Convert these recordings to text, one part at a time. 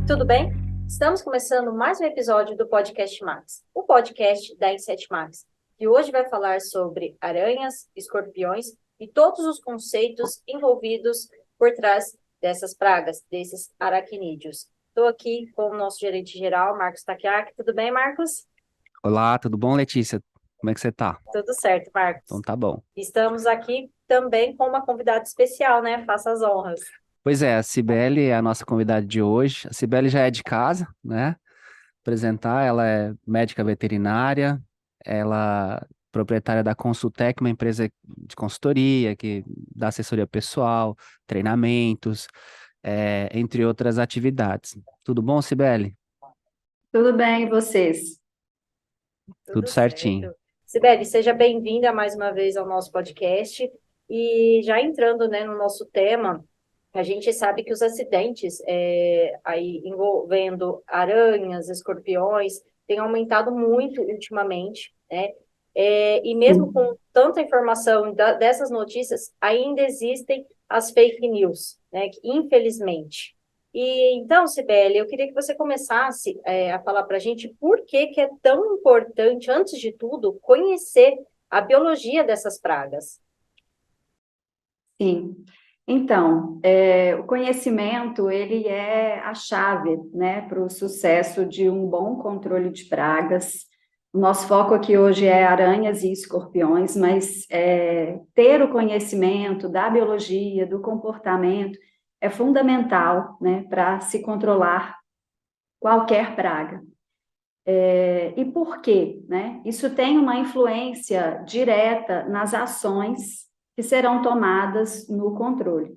tudo bem? Estamos começando mais um episódio do Podcast Max, o podcast da Inset Max, que hoje vai falar sobre aranhas, escorpiões e todos os conceitos envolvidos por trás dessas pragas, desses aracnídeos. Estou aqui com o nosso gerente geral, Marcos Takiak. Tudo bem, Marcos? Olá, tudo bom, Letícia? Como é que você tá? Tudo certo, Então Marcos. tá bom. Estamos aqui também com uma convidada especial, né? Faça as honras. Pois é, a Cibele é a nossa convidada de hoje. A Cibele já é de casa, né? Apresentar, ela é médica veterinária, ela é proprietária da Consultec, uma empresa de consultoria que dá assessoria pessoal, treinamentos, entre outras atividades. Tudo bom, Cibele? Tudo bem, e vocês? Tudo Tudo certinho. certo. Sibeli, seja bem-vinda mais uma vez ao nosso podcast. E já entrando, né, no nosso tema, a gente sabe que os acidentes aí envolvendo aranhas, escorpiões, têm aumentado muito ultimamente, né? E mesmo com Sim. tanta informação dessas notícias, ainda existem as fake news, né? Que, infelizmente. E então, Sibeli, eu queria que você começasse a falar para a gente por que é tão importante, antes de tudo, conhecer a biologia dessas pragas. Sim. Então, o conhecimento, ele é a chave, né, para o sucesso de um bom controle de pragas. O nosso foco aqui hoje é aranhas e escorpiões, mas ter o conhecimento da biologia, do comportamento, é fundamental, né, para se controlar qualquer praga. E por quê, né? Isso tem uma influência direta nas ações que serão tomadas no controle.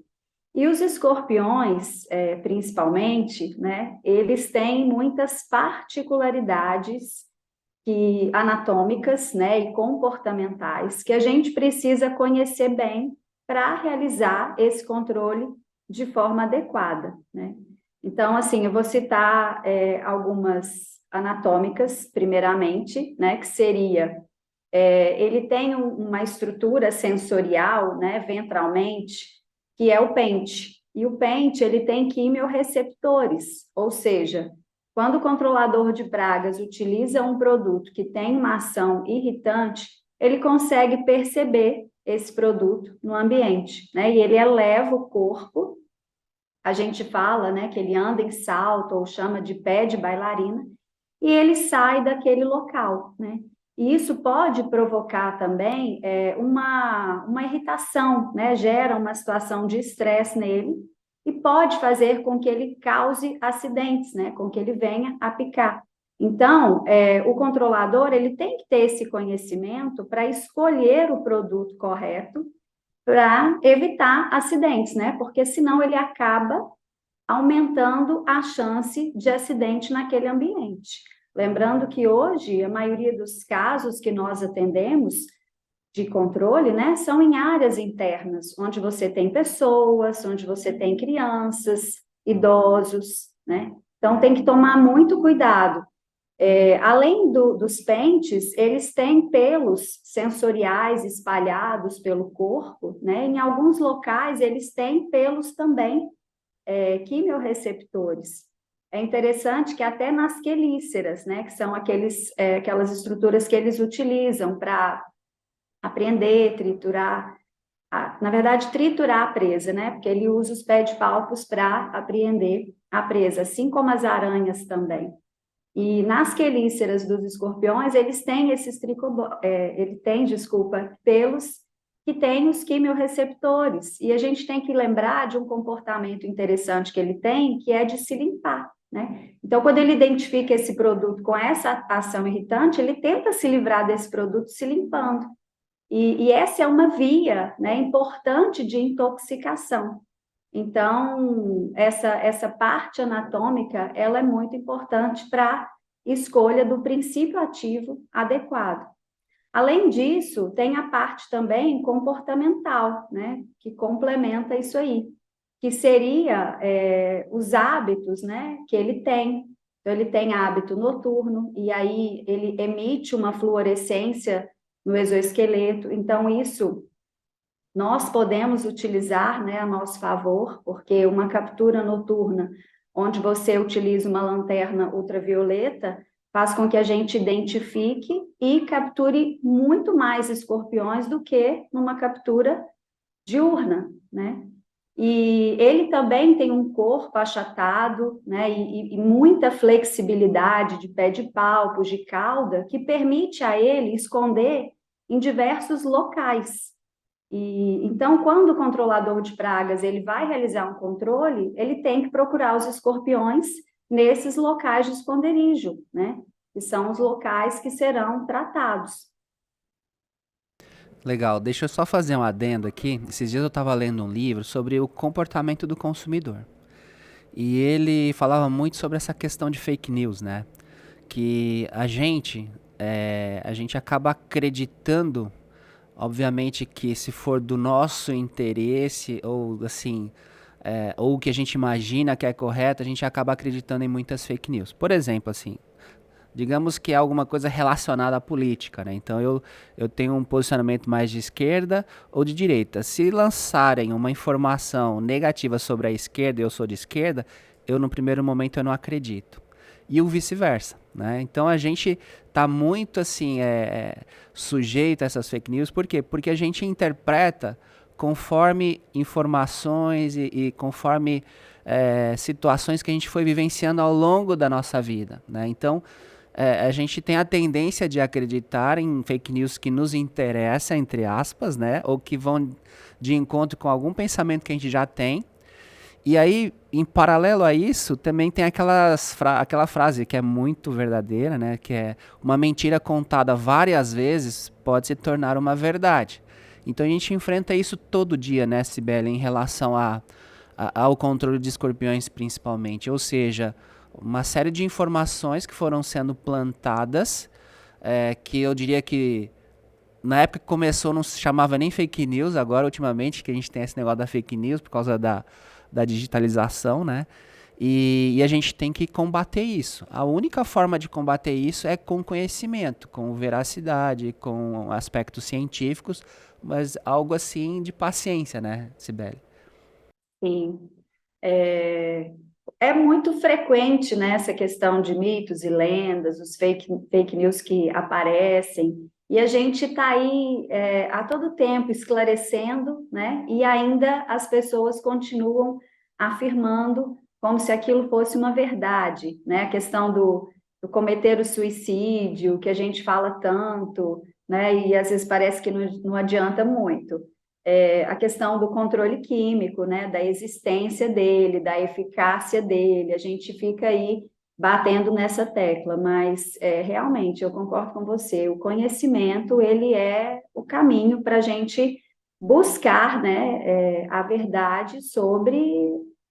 E os escorpiões, principalmente, né, eles têm muitas particularidades anatômicas, né, e comportamentais que a gente precisa conhecer bem para realizar esse controle de forma adequada, né? Então, assim, eu vou citar algumas anatômicas, primeiramente, né, que seria ele tem uma estrutura sensorial, né, ventralmente, que é o pente. E o pente, ele tem quimiorreceptores, ou seja, quando o controlador de pragas utiliza um produto que tem uma ação irritante, ele consegue perceber esse produto no ambiente, né? E ele eleva o corpo, a gente fala, né, que ele anda em salto ou chama de pé de bailarina, e ele sai daquele local, né? E isso pode provocar também uma irritação, né? Gera uma situação de estresse nele e pode fazer com que ele cause acidentes, né? Com que ele venha a picar. Então, o controlador ele tem que ter esse conhecimento para escolher o produto correto para evitar acidentes, né? Porque senão ele acaba aumentando a chance de acidente naquele ambiente. Lembrando que hoje a maioria dos casos que nós atendemos de controle, né, são em áreas internas, onde você tem pessoas, onde você tem crianças, idosos, né? Então tem que tomar muito cuidado. Além dos pentes, eles têm pelos sensoriais espalhados pelo corpo, né? Em alguns locais eles têm pelos também quimiorreceptores. É interessante que até nas quelíceras, né, que são aquelas estruturas que eles utilizam para apreender, triturar, na verdade, triturar a presa, né, porque ele usa os pedipalpos para apreender a presa, assim como as aranhas também. E nas quelíceras dos escorpiões, eles têm pelos que têm os quimiorreceptores. E a gente tem que lembrar de um comportamento interessante que ele tem, que é de se limpar, né? Então, quando ele identifica esse produto com essa ação irritante, ele tenta se livrar desse produto se limpando. E essa é uma via, né, importante de intoxicação. Então, essa parte anatômica, ela é muito importante para a escolha do princípio ativo adequado. Além disso, tem a parte também comportamental, né, que complementa isso aí, que seria os hábitos, né, que ele tem. Então, ele tem hábito noturno, e aí ele emite uma fluorescência no exoesqueleto. Então, isso nós podemos utilizar, né, a nosso favor, porque uma captura noturna onde você utiliza uma lanterna ultravioleta, faz com que a gente identifique e capture muito mais escorpiões do que numa captura diurna, né? E ele também tem um corpo achatado, né, e muita flexibilidade de pé de palpos, de cauda, que permite a ele esconder em diversos locais. E então, quando o controlador de pragas ele vai realizar um controle, ele tem que procurar os escorpiões nesses locais de esconderijo, né? Que são os locais que serão tratados. Legal, deixa eu só fazer um adendo aqui. Esses dias eu estava lendo um livro sobre o comportamento do consumidor. E ele falava muito sobre essa questão de fake news, né? Que a gente acaba acreditando, obviamente que se for do nosso interesse, ou assim, ou o que a gente imagina que é correto, a gente acaba acreditando em muitas fake news. Por exemplo, assim, digamos que é alguma coisa relacionada à política, né? Então eu tenho um posicionamento mais de esquerda ou de direita. Se lançarem uma informação negativa sobre a esquerda e eu sou de esquerda, eu no primeiro momento eu não acredito. E o vice-versa, né? Então a gente tá muito assim sujeito a essas fake news. Por quê? Porque a gente interpreta conforme informações e conforme situações que a gente foi vivenciando ao longo da nossa vida, né? Então a gente tem a tendência de acreditar em fake news que nos interessa, entre aspas, né? Ou que vão de encontro com algum pensamento que a gente já tem. E aí, em paralelo a isso, também tem aquela frase que é muito verdadeira, né? Que é uma mentira contada várias vezes pode se tornar uma verdade. Então a gente enfrenta isso todo dia, né, Cibele, em relação ao controle de escorpiões principalmente. Ou seja, uma série de informações que foram sendo plantadas, que eu diria que na época que começou não se chamava nem fake news, agora ultimamente que a gente tem esse negócio da fake news por causa da digitalização, né? E a gente tem que combater isso. A única forma de combater isso é com conhecimento, com veracidade, com aspectos científicos, mas algo assim de paciência, né, Cibele? Sim. É muito frequente, né, essa questão de mitos e lendas, os fake news que aparecem, e a gente está aí a todo tempo esclarecendo, né, e ainda as pessoas continuam afirmando como se aquilo fosse uma verdade, né, a questão do cometer o suicídio, que a gente fala tanto, né, e às vezes parece que não adianta muito. A questão do controle químico, né, da existência dele, da eficácia dele, a gente fica aí batendo nessa tecla, mas realmente eu concordo com você, o conhecimento ele é o caminho para a gente buscar, né, a verdade sobre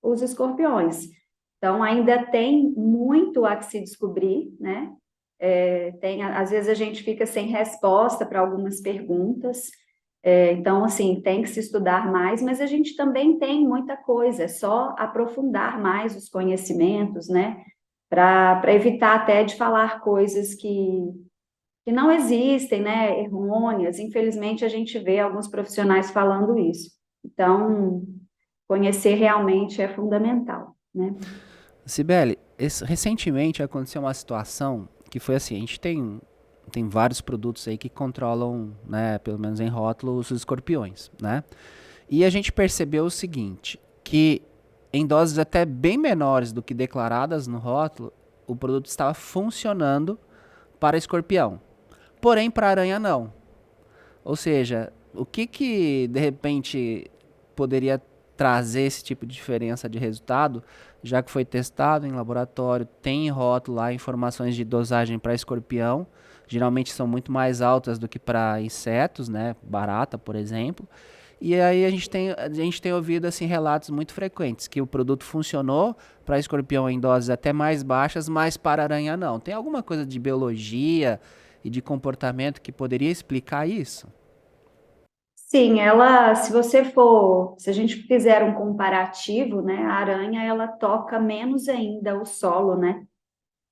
os escorpiões. Então ainda tem muito a se descobrir, né? Às vezes a gente fica sem resposta para algumas perguntas. Então, assim, tem que se estudar mais, mas a gente também tem muita coisa, é só aprofundar mais os conhecimentos, né? Para evitar até de falar coisas que não existem, né? Errôneas. Infelizmente, a gente vê alguns profissionais falando isso. Então, conhecer realmente é fundamental, né? Cibele, recentemente aconteceu uma situação que foi assim, a gente tem vários produtos aí que controlam, né, pelo menos em rótulo, os escorpiões, né? E a gente percebeu o seguinte, que em doses até bem menores do que declaradas no rótulo, o produto estava funcionando para escorpião. Porém, para aranha não. Ou seja, o que de repente poderia trazer esse tipo de diferença de resultado, já que foi testado em laboratório, tem em rótulo lá informações de dosagem para escorpião, geralmente são muito mais altas do que para insetos, né, barata, por exemplo. E aí a gente tem ouvido assim relatos muito frequentes que o produto funcionou para escorpião em doses até mais baixas, mas para aranha não. Tem alguma coisa de biologia e de comportamento que poderia explicar isso? Sim, se a gente fizer um comparativo, né, a aranha, ela toca menos ainda o solo, né?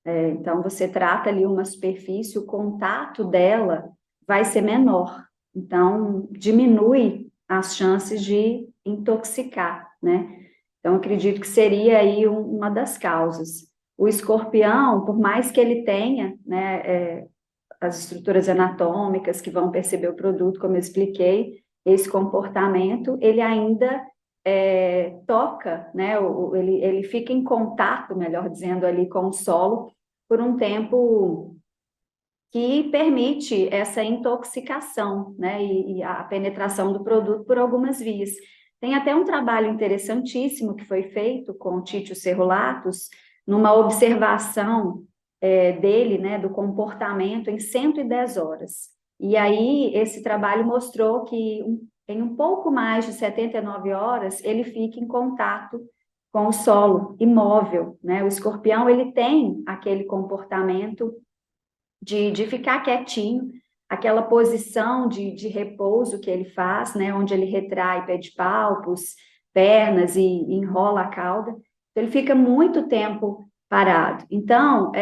Então, você trata ali uma superfície, o contato dela vai ser menor. Então, diminui as chances de intoxicar, né? Então, acredito que seria aí uma das causas. O escorpião, por mais que ele tenha, né, as estruturas anatômicas que vão perceber o produto, como eu expliquei, esse comportamento, ele ainda toca, né, ele fica em contato, melhor dizendo, ali com o solo por um tempo que permite essa intoxicação, né, e a penetração do produto por algumas vias. Tem até um trabalho interessantíssimo que foi feito com o Títio Serrulatos, numa observação dele, né, do comportamento em 110 horas. E aí, esse trabalho mostrou que em um pouco mais de 79 horas, ele fica em contato com o solo, imóvel, né? O escorpião, ele tem aquele comportamento de ficar quietinho, aquela posição de repouso que ele faz, né, onde ele retrai pé de palpos, pernas e enrola a cauda. Então, ele fica muito tempo parado. Então,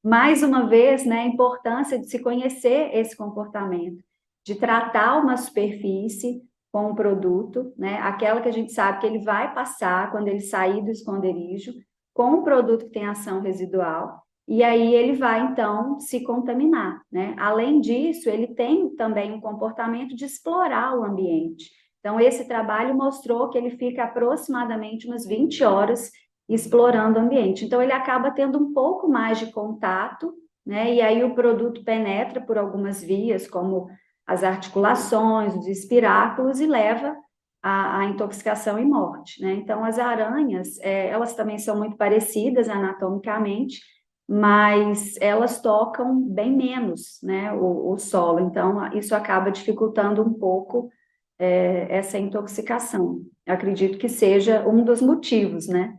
mais uma vez, né, a importância de se conhecer esse comportamento, de tratar uma superfície com o produto, né, aquela que a gente sabe que ele vai passar quando ele sair do esconderijo, com um produto que tem ação residual, e aí ele vai, então, se contaminar, né? Além disso, ele tem também um comportamento de explorar o ambiente. Então, esse trabalho mostrou que ele fica aproximadamente umas 20 horas explorando o ambiente. Então, ele acaba tendo um pouco mais de contato, né? E aí o produto penetra por algumas vias, como as articulações, os espiráculos, e leva à intoxicação e morte, né? Então, as aranhas, elas também são muito parecidas anatomicamente, mas elas tocam bem menos, né, o solo. Então, isso acaba dificultando um pouco essa intoxicação. Eu acredito que seja um dos motivos, né?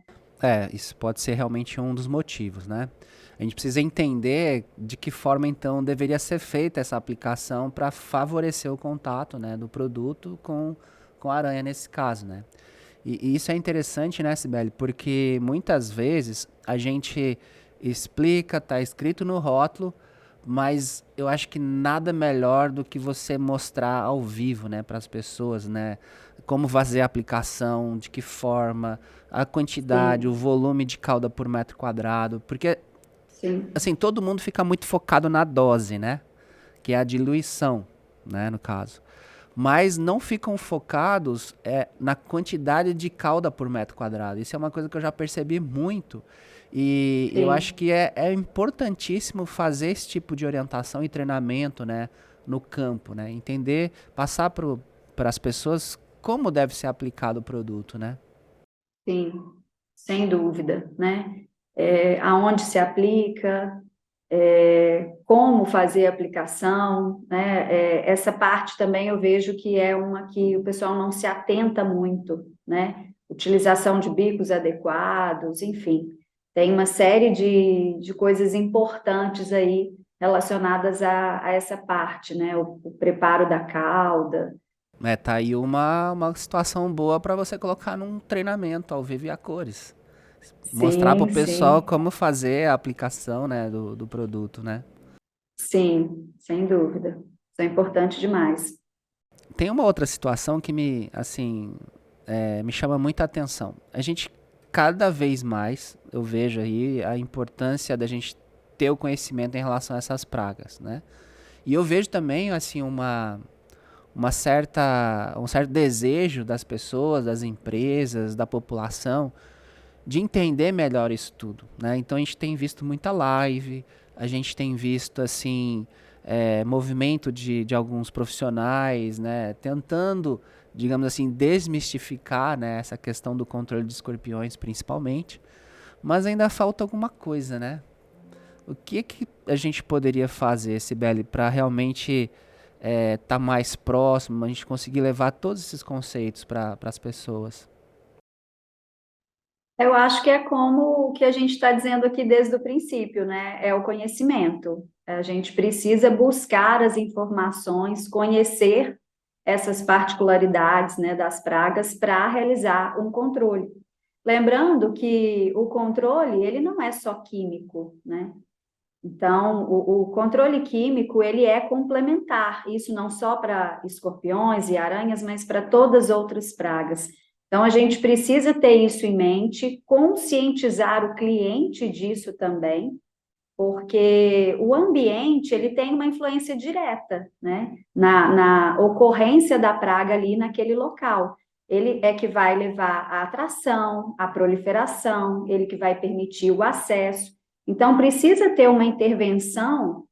Isso pode ser realmente um dos motivos, né? A gente precisa entender de que forma, então, deveria ser feita essa aplicação para favorecer o contato, né, do produto com a aranha nesse caso, né? E isso é interessante, né, Cibele? Porque muitas vezes a gente explica, tá escrito no rótulo, mas eu acho que nada melhor do que você mostrar ao vivo, né, para as pessoas, né? Como fazer a aplicação, de que forma, a quantidade, Sim, o volume de cauda por metro quadrado, porque sim, assim, todo mundo fica muito focado na dose, né? Que é a diluição, né, no caso. Mas não ficam focados na quantidade de cauda por metro quadrado. Isso é uma coisa que eu já percebi muito. E eu acho sim. que é importantíssimo fazer esse tipo de orientação e treinamento, né, no campo, né? Entender, passar para as pessoas como deve ser aplicado o produto, né? Sim, sem dúvida, né? Aonde se aplica, como fazer a aplicação, né? Essa parte também eu vejo que é uma que o pessoal não se atenta muito, né? Utilização de bicos adequados, enfim, tem uma série de coisas importantes aí relacionadas a essa parte, né? O preparo da cauda. Tá aí uma situação boa para você colocar num treinamento ao vivo e a cores. Mostrar para o Sim, pessoal sim, como fazer a aplicação, né, do produto, né? sim, sem dúvida. Isso é importante demais. Tem uma outra situação que me chama muita atenção. A gente, cada vez mais, eu vejo aí a importância da gente ter o conhecimento em relação a essas pragas, né? E eu vejo também, assim, um certo desejo das pessoas, das empresas, da população, de entender melhor isso tudo, né? Então a gente tem visto muita live, a gente tem visto assim movimento de alguns profissionais, né? Tentando, digamos assim, desmistificar, né, essa questão do controle de escorpiões, principalmente, mas ainda falta alguma coisa, né? O que a gente poderia fazer, Cibele, para realmente tá mais próximo, a gente conseguir levar todos esses conceitos para as pessoas? Eu acho que é como o que a gente está dizendo aqui desde o princípio, né? É o conhecimento. A gente precisa buscar as informações, conhecer essas particularidades, né, das pragas para realizar um controle. Lembrando que o controle, ele não é só químico, né? Então, o controle químico, ele é complementar, isso não só para escorpiões e aranhas, mas para todas as outras pragas. Então, a gente precisa ter isso em mente, conscientizar o cliente disso também, porque o ambiente, ele tem uma influência direta, né, na ocorrência da praga ali naquele local. Ele é que vai levar à atração, à proliferação, ele que vai permitir o acesso. Então, precisa ter uma intervenção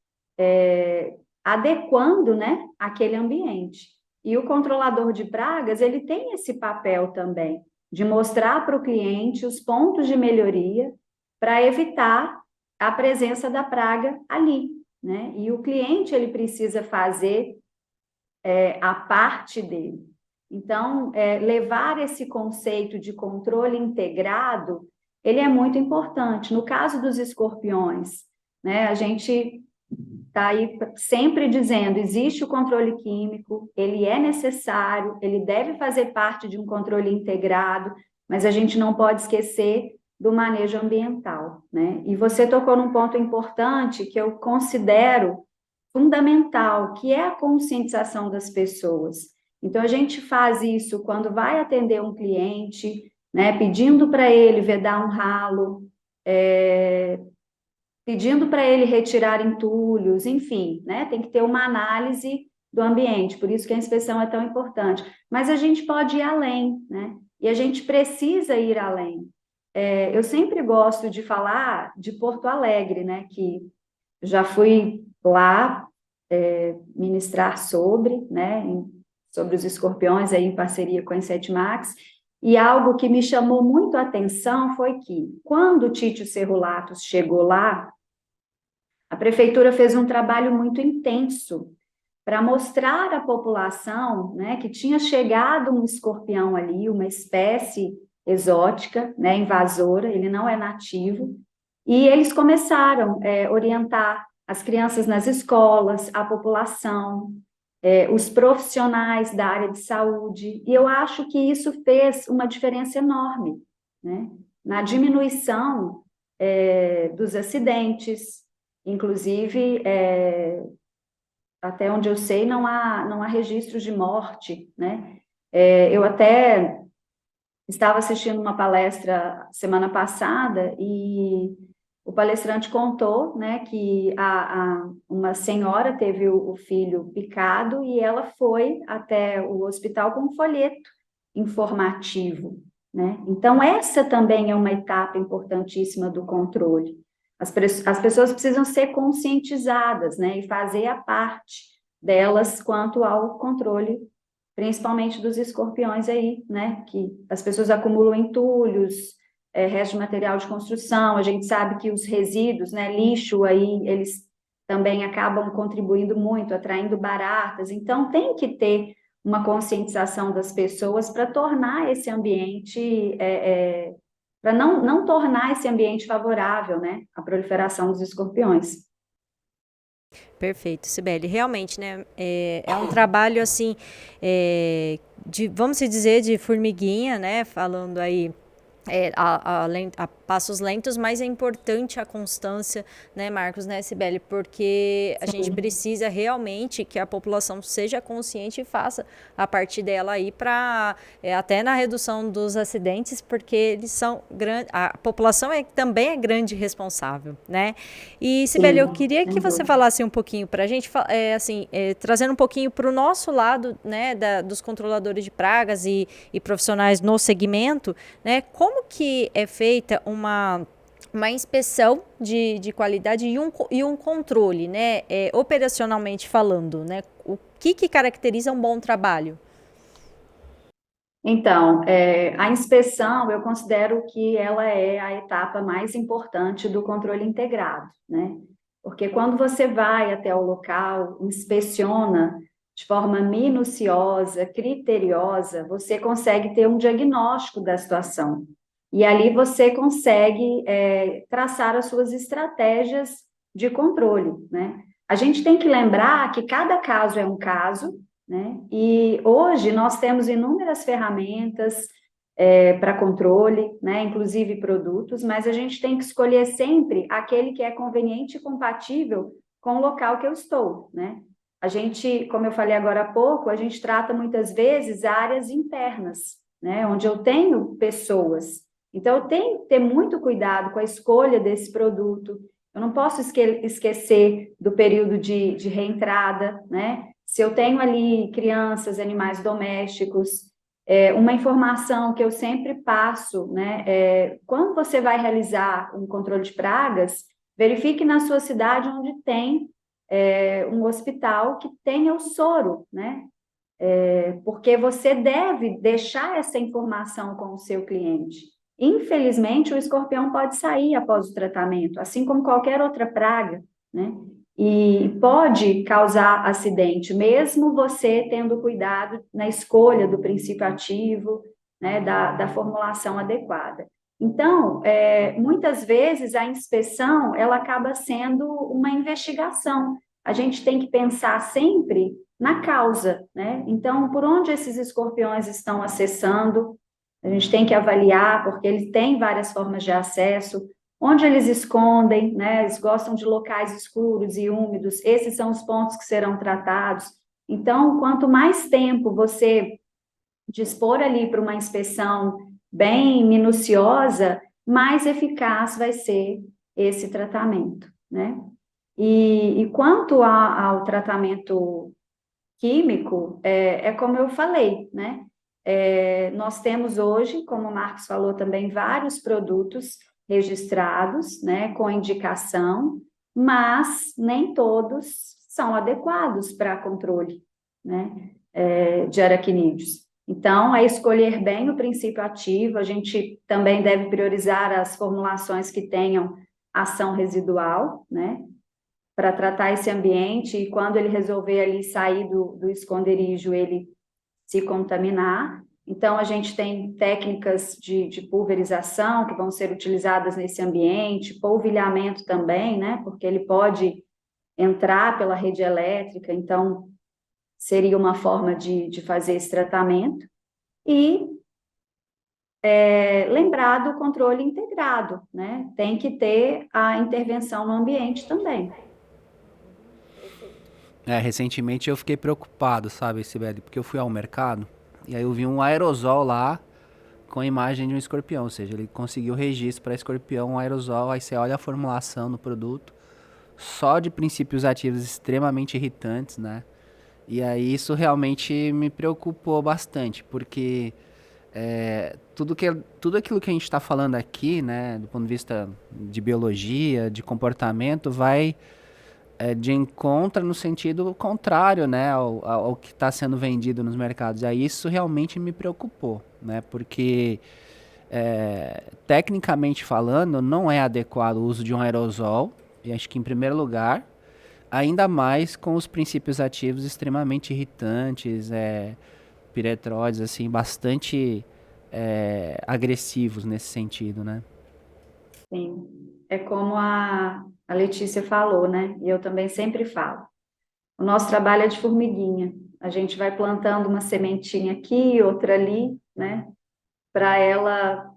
adequando, né, aquele ambiente. E o controlador de pragas, ele tem esse papel também, de mostrar para o cliente os pontos de melhoria para evitar a presença da praga ali, né? E o cliente, ele precisa fazer a parte dele. Então, levar esse conceito de controle integrado, ele é muito importante. No caso dos escorpiões, né, a gente está aí sempre dizendo, existe o controle químico, ele é necessário, ele deve fazer parte de um controle integrado, mas a gente não pode esquecer do manejo ambiental, né? E você tocou num ponto importante que eu considero fundamental, que é a conscientização das pessoas. Então, a gente faz isso quando vai atender um cliente, né, pedindo para ele vedar um ralo, pedindo para ele retirar entulhos, enfim, né, tem que ter uma análise do ambiente, por isso que a inspeção é tão importante. Mas a gente pode ir além, né, e a gente precisa ir além. Eu sempre gosto de falar de Porto Alegre, né, que já fui lá ministrar sobre, né, sobre os escorpiões aí em parceria com a Inset Max, e algo que me chamou muito a atenção foi que, quando o Títio Serrulatos chegou lá, a prefeitura fez um trabalho muito intenso para mostrar à população, né, que tinha chegado um escorpião ali, uma espécie exótica, né, invasora, ele não é nativo, e eles começaram a orientar as crianças nas escolas, a população, os profissionais da área de saúde, e eu acho que isso fez uma diferença enorme, né, na diminuição dos acidentes, inclusive, até onde eu sei, não há registros de morte, né? Eu até estava assistindo uma palestra semana passada e o palestrante contou, né, que uma senhora teve o filho picado e ela foi até o hospital com um folheto informativo, né? Então, essa também é uma etapa importantíssima do controle. As pessoas precisam ser conscientizadas, né, e fazer a parte delas quanto ao controle, principalmente dos escorpiões aí, né, que as pessoas acumulam entulhos, restos de material de construção, a gente sabe que os resíduos, né, lixo aí, eles também acabam contribuindo muito, atraindo baratas, então tem que ter uma conscientização das pessoas para tornar esse ambiente para não tornar esse ambiente favorável, né, à proliferação dos escorpiões. Perfeito, Cibele. Realmente, né, é um trabalho, assim, vamos dizer, de formiguinha, né, falando aí a passos lentos, mas é importante a constância, né, Marcos, né, Cibele, porque a gente precisa realmente que a população seja consciente e faça a parte dela aí para, até na redução dos acidentes, porque eles são grandes, a população também é grande responsável, né? E, Cibele, eu queria que você falasse um pouquinho para a gente, assim, trazendo um pouquinho para o nosso lado, né, dos controladores de pragas e profissionais no segmento, né, como que é feita uma inspeção de qualidade e um controle, né, operacionalmente falando, né, o que caracteriza um bom trabalho? Então, a inspeção, eu considero que ela é a etapa mais importante do controle integrado, né? Porque quando você vai até o local, inspeciona de forma minuciosa, criteriosa, você consegue ter um diagnóstico da situação. E ali você consegue traçar as suas estratégias de controle, né? A gente tem que lembrar que cada caso é um caso, né? E hoje nós temos inúmeras ferramentas para controle, né? Inclusive produtos, mas a gente tem que escolher sempre aquele que é conveniente e compatível com o local que eu estou, né? A gente, como eu falei agora há pouco, a gente trata muitas vezes áreas internas, né? Onde eu tenho pessoas. Então, eu tenho que ter muito cuidado com a escolha desse produto. Eu não posso esquecer do período de reentrada, né? Se eu tenho ali crianças, animais domésticos, uma informação que eu sempre passo, né? Quando você vai realizar um controle de pragas, verifique na sua cidade onde tem um hospital que tenha o soro, né? Porque você deve deixar essa informação com o seu cliente. Infelizmente, o escorpião pode sair após o tratamento, assim como qualquer outra praga, né? E pode causar acidente, mesmo você tendo cuidado na escolha do princípio ativo, né, da formulação adequada. Então, muitas vezes a inspeção, ela acaba sendo uma investigação. A gente tem que pensar sempre na causa, né? Então, por onde esses escorpiões estão acessando, a gente tem que avaliar, porque eles têm várias formas de acesso, onde eles escondem, né? Eles gostam de locais escuros e úmidos, esses são os pontos que serão tratados. Então, quanto mais tempo você dispor ali para uma inspeção bem minuciosa, mais eficaz vai ser esse tratamento, né? E quanto ao tratamento químico, como eu falei, né? Nós temos hoje, como o Marcos falou também, vários produtos registrados, né, com indicação, mas nem todos são adequados para controle, né, de aracnídeos. Então, é escolher bem o princípio ativo, a gente também deve priorizar as formulações que tenham ação residual, né, para tratar esse ambiente, e quando ele resolver ali sair do esconderijo, ele se contaminar. Então, a gente tem técnicas de pulverização que vão ser utilizadas nesse ambiente, polvilhamento também, né, porque ele pode entrar pela rede elétrica, então seria uma forma de fazer esse tratamento. E lembrar do controle integrado, né, tem que ter a intervenção no ambiente também. Recentemente eu fiquei preocupado, sabe, Sibeli, porque eu fui ao mercado e aí eu vi um aerosol lá com a imagem de um escorpião, ou seja, ele conseguiu registro para escorpião, um aerosol, aí você olha a formulação do produto, só de princípios ativos extremamente irritantes, né? E aí isso realmente me preocupou bastante, porque tudo aquilo que a gente está falando aqui, né, do ponto de vista de biologia, de comportamento, vai de encontro no sentido contrário, né, ao que está sendo vendido nos mercados. Aí isso realmente me preocupou, né, porque tecnicamente falando não é adequado o uso de um aerosol, e acho que em primeiro lugar, ainda mais com os princípios ativos extremamente irritantes, piretróides, assim, bastante agressivos nesse sentido, né? Sim, é como a Letícia falou, né? E eu também sempre falo. O nosso trabalho é de formiguinha. A gente vai plantando uma sementinha aqui, outra ali, né? Para ela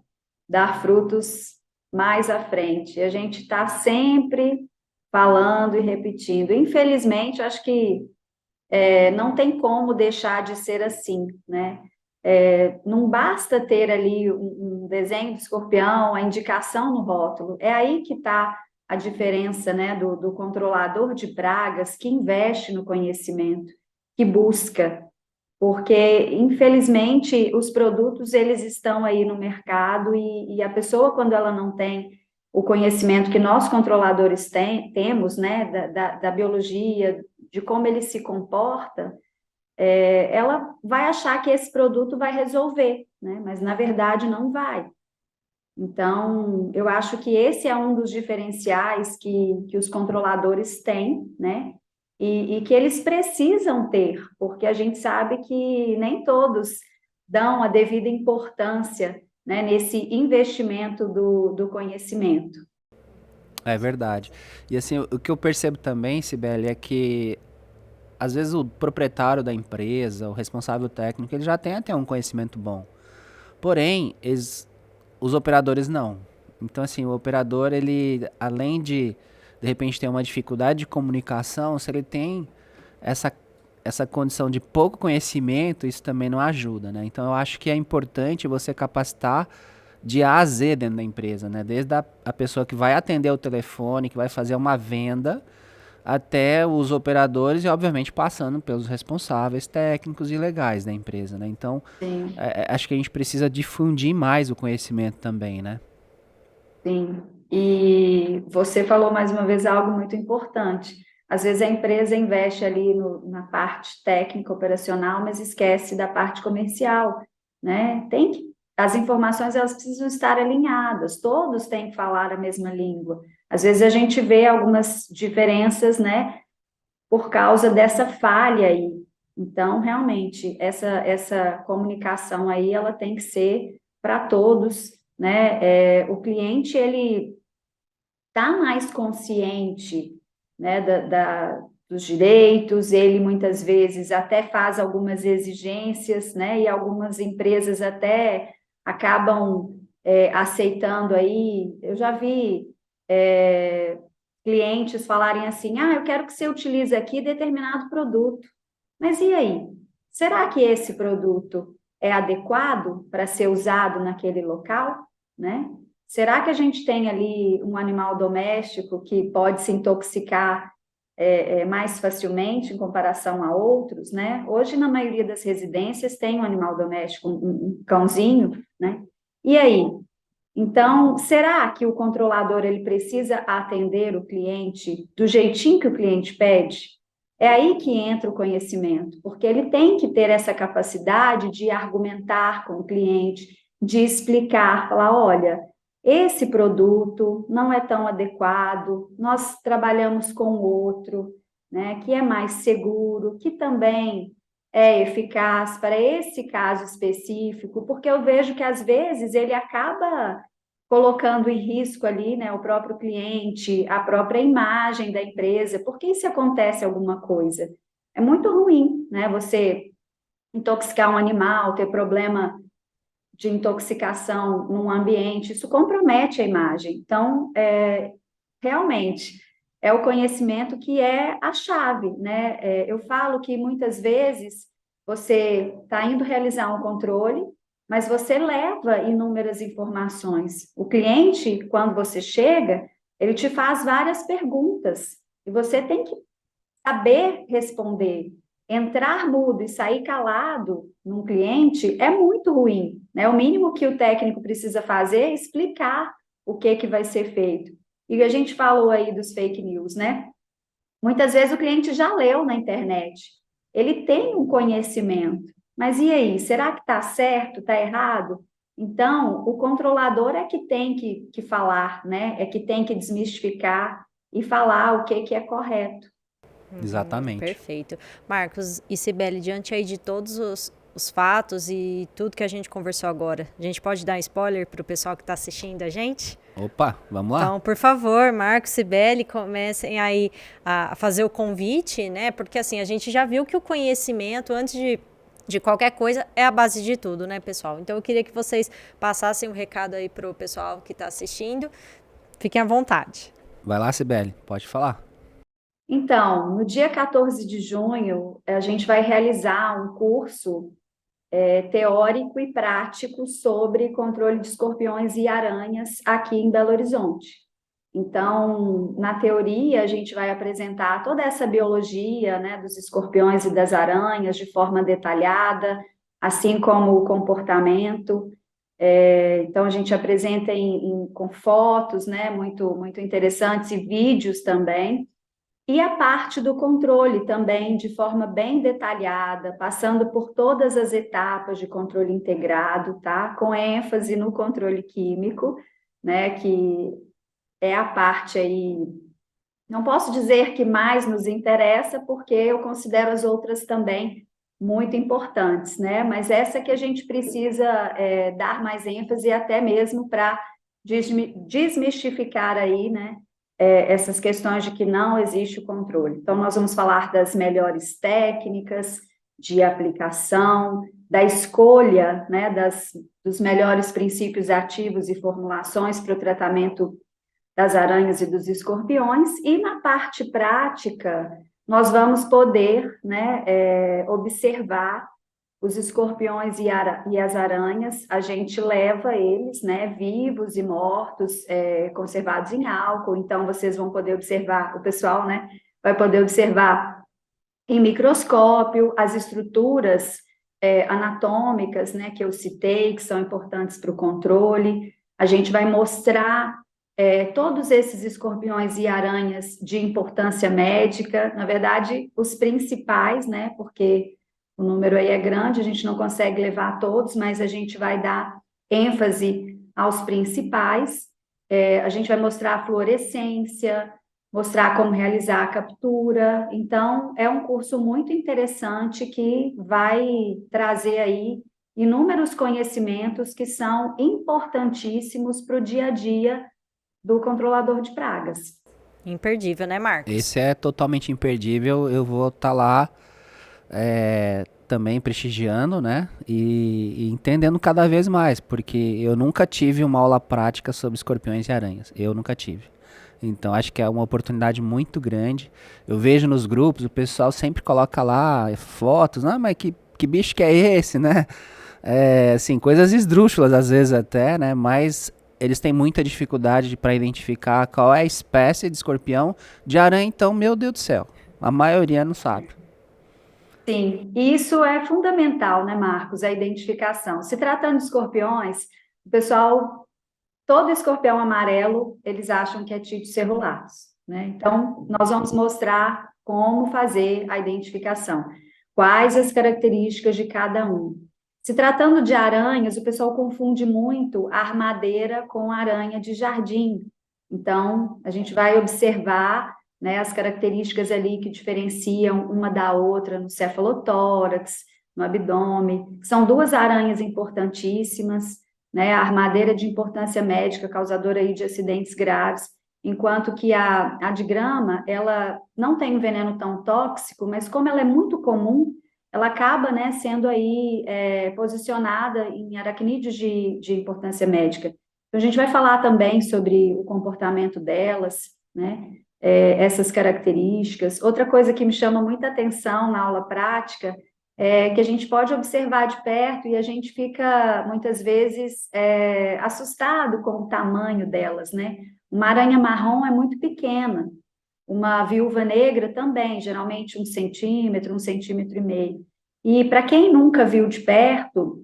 dar frutos mais à frente. E a gente está sempre falando e repetindo. Infelizmente, acho que não tem como deixar de ser assim, né? Não basta ter ali um desenho de escorpião, a indicação no rótulo. É aí que está a diferença, né, do controlador de pragas que investe no conhecimento, que busca, porque infelizmente os produtos eles estão aí no mercado e a pessoa, quando ela não tem o conhecimento que nós controladores temos, né, da biologia, de como ele se comporta, ela vai achar que esse produto vai resolver, né? Mas na verdade não vai. Então, eu acho que esse é um dos diferenciais que os controladores têm, né? E que eles precisam ter, porque a gente sabe que nem todos dão a devida importância, né, nesse investimento do conhecimento. É verdade. E assim, o que eu percebo também, Sibeli, é que às vezes o proprietário da empresa, o responsável técnico, ele já tem até um conhecimento bom. Porém, os operadores não. Então, assim, o operador, ele, além de repente, ter uma dificuldade de comunicação, se ele tem essa condição de pouco conhecimento, isso também não ajuda, né? Então eu acho que é importante você capacitar de A a Z dentro da empresa, né? Desde a pessoa que vai atender o telefone, que vai fazer uma venda, até os operadores e, obviamente, passando pelos responsáveis técnicos e legais da empresa, né? Então, Sim, acho que a gente precisa difundir mais o conhecimento também, né? sim. E você falou mais uma vez algo muito importante. Às vezes a empresa investe ali na parte técnica, operacional, mas esquece da parte comercial, né? As informações elas precisam estar alinhadas, todos têm que falar a mesma língua. Às vezes a gente vê algumas diferenças, né, por causa dessa falha aí. Então, realmente, essa comunicação aí, ela tem que ser para todos, né? O cliente, ele está mais consciente, né, dos direitos, ele muitas vezes até faz algumas exigências, né, e algumas empresas até acabam aceitando aí. Eu já vi clientes falarem assim, eu quero que você utilize aqui determinado produto. Mas e aí? Será que esse produto é adequado para ser usado naquele local, né? Será que a gente tem ali um animal doméstico que pode se intoxicar mais facilmente em comparação a outros, né? Hoje, na maioria das residências, tem um animal doméstico, um cãozinho, né? E aí? Então, será que o controlador ele precisa atender o cliente do jeitinho que o cliente pede? É aí que entra o conhecimento, porque ele tem que ter essa capacidade de argumentar com o cliente, de explicar, falar, olha, esse produto não é tão adequado, nós trabalhamos com outro, né, que é mais seguro, que também é eficaz para esse caso específico, porque eu vejo que às vezes ele acaba colocando em risco ali, né, o próprio cliente, a própria imagem da empresa, porque se acontece alguma coisa, é muito ruim, né, você intoxicar um animal, ter problema de intoxicação num ambiente, isso compromete a imagem. Então, realmente, é o conhecimento que é a chave, né? Eu falo que muitas vezes você está indo realizar um controle, mas você leva inúmeras informações. O cliente, quando você chega, ele te faz várias perguntas e você tem que saber responder. Entrar mudo e sair calado num cliente é muito ruim, né? O mínimo que o técnico precisa fazer é explicar o que vai ser feito. E a gente falou aí dos fake news, né? Muitas vezes o cliente já leu na internet, ele tem um conhecimento, mas e aí? Será que está certo, está errado? Então, o controlador é que tem que falar, né? É que tem que desmistificar e falar o que é correto. Exatamente. Perfeito. Marcos e Cibele, diante aí de todos os fatos e tudo que a gente conversou agora, a gente pode dar spoiler para o pessoal que está assistindo a gente? Opa, vamos lá? Então, por favor, Marcos e Cibele, comecem aí a fazer o convite, né? Porque assim, a gente já viu que o conhecimento, antes de qualquer coisa, é a base de tudo, né, pessoal? Então, eu queria que vocês passassem um recado aí para o pessoal que está assistindo. Fiquem à vontade. Vai lá, Cibele, pode falar. Então, no dia 14 de junho, a gente vai realizar um curso teórico e prático sobre controle de escorpiões e aranhas aqui em Belo Horizonte. Então, na teoria, a gente vai apresentar toda essa biologia, né, dos escorpiões e das aranhas de forma detalhada, assim como o comportamento. Então, a gente apresenta com fotos, né, muito, muito interessantes e vídeos também. E a parte do controle também, de forma bem detalhada, passando por todas as etapas de controle integrado, tá? Com ênfase no controle químico, né? Que é a parte aí, não posso dizer que mais nos interessa, porque eu considero as outras também muito importantes, né? Mas essa que a gente precisa dar mais ênfase, até mesmo para desmistificar aí, né? Essas questões de que não existe o controle. Então, nós vamos falar das melhores técnicas de aplicação, da escolha, né, dos melhores princípios ativos e formulações para o tratamento das aranhas e dos escorpiões, e na parte prática, nós vamos poder, né, observar os escorpiões e as aranhas. A gente leva eles, né, vivos e mortos, conservados em álcool. Então, vocês vão poder observar, o pessoal, né, vai poder observar em microscópio as estruturas anatômicas, né, que eu citei, que são importantes para o controle. A gente vai mostrar todos esses escorpiões e aranhas de importância médica, na verdade, os principais, né, porque o número aí é grande, a gente não consegue levar todos, mas a gente vai dar ênfase aos principais. A gente vai mostrar a fluorescência, mostrar como realizar a captura. Então, é um curso muito interessante que vai trazer aí inúmeros conhecimentos que são importantíssimos para o dia a dia do controlador de pragas. Imperdível, né, Marcos? Esse é totalmente imperdível. Eu vou estar lá também prestigiando, né? E entendendo cada vez mais, porque eu nunca tive uma aula prática sobre escorpiões e aranhas. Eu nunca tive. Então, acho que é uma oportunidade muito grande. Eu vejo nos grupos, o pessoal sempre coloca lá fotos. Ah, mas que bicho que é esse, né? Assim, coisas esdrúxulas às vezes até, né? Mas eles têm muita dificuldade para identificar qual é a espécie de escorpião. De aranha, então, meu Deus do céu. A maioria não sabe. Sim, e isso é fundamental, né, Marcos? A identificação. Se tratando de escorpiões, o pessoal, todo escorpião amarelo, eles acham que é Titis cerulatus, né? Então, nós vamos mostrar como fazer a identificação, quais as características de cada um. Se tratando de aranhas, o pessoal confunde muito a armadeira com a aranha de jardim. Então, a gente vai observar, né, as características ali que diferenciam uma da outra no cefalotórax, no abdômen. São duas aranhas importantíssimas, né? A armadeira de importância médica, causadora aí de acidentes graves, enquanto que a de grama, ela não tem um veneno tão tóxico, mas como ela é muito comum, ela acaba, né, sendo aí posicionada em aracnídeos de importância médica. Então, a gente vai falar também sobre o comportamento delas, né, essas características. Outra coisa que me chama muita atenção na aula prática é que a gente pode observar de perto e a gente fica, muitas vezes, assustado com o tamanho delas, né? Uma aranha marrom é muito pequena, uma viúva negra também, geralmente 1 centímetro, 1,5 centímetros. E para quem nunca viu de perto,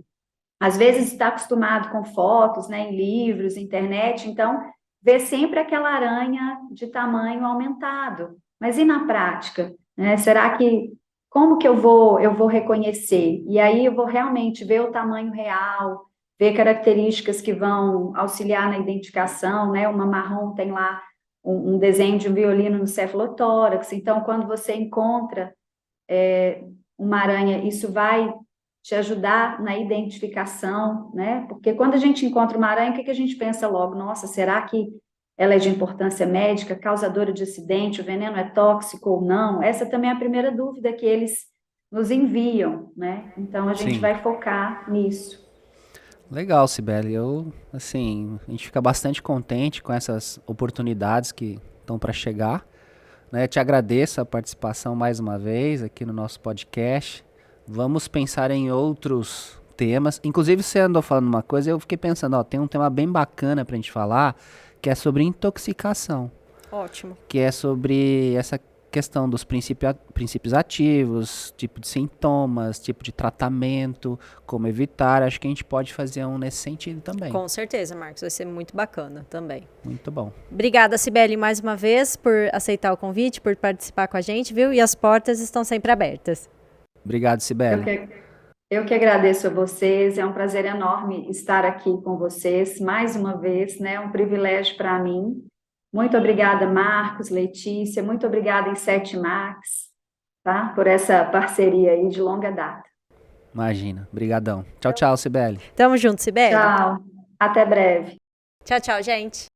às vezes está acostumado com fotos, né, em livros, internet, então vê sempre aquela aranha de tamanho aumentado. Mas e na prática? Né? Será que, como que eu vou reconhecer? E aí eu vou realmente ver o tamanho real, ver características que vão auxiliar na identificação, né? Uma marrom tem lá um desenho de um violino no cefalotórax, então quando você encontra uma aranha, isso vai te ajudar na identificação, né? Porque quando a gente encontra uma aranha, o que a gente pensa logo? Nossa, será que ela é de importância médica, causadora de acidente, o veneno é tóxico ou não? Essa também é a primeira dúvida que eles nos enviam, né? Então a gente vai focar nisso. Legal, Cibele. A gente fica bastante contente com essas oportunidades que estão para chegar. Né? Te agradeço a participação mais uma vez aqui no nosso podcast. Vamos pensar em outros temas. Inclusive, você andou falando uma coisa, eu fiquei pensando, tem um tema bem bacana pra gente falar, que é sobre intoxicação. Ótimo. Que é sobre essa questão dos princípios ativos, tipo de sintomas, tipo de tratamento, como evitar. Acho que a gente pode fazer um nesse sentido também. Com certeza, Marcos. Vai ser muito bacana também. Muito bom. Obrigada, Cibele, mais uma vez por aceitar o convite, por participar com a gente, viu? E as portas estão sempre abertas. Obrigado, Cibele. Eu que agradeço a vocês, é um prazer enorme estar aqui com vocês, mais uma vez, né? Um privilégio para mim. Muito obrigada, Marcos, Letícia, muito obrigada, Inset Max, tá? Por essa parceria aí de longa data. Imagina, brigadão. Tchau, tchau, Cibele. Tamo junto, Cibele. Tchau, até breve. Tchau, tchau, gente.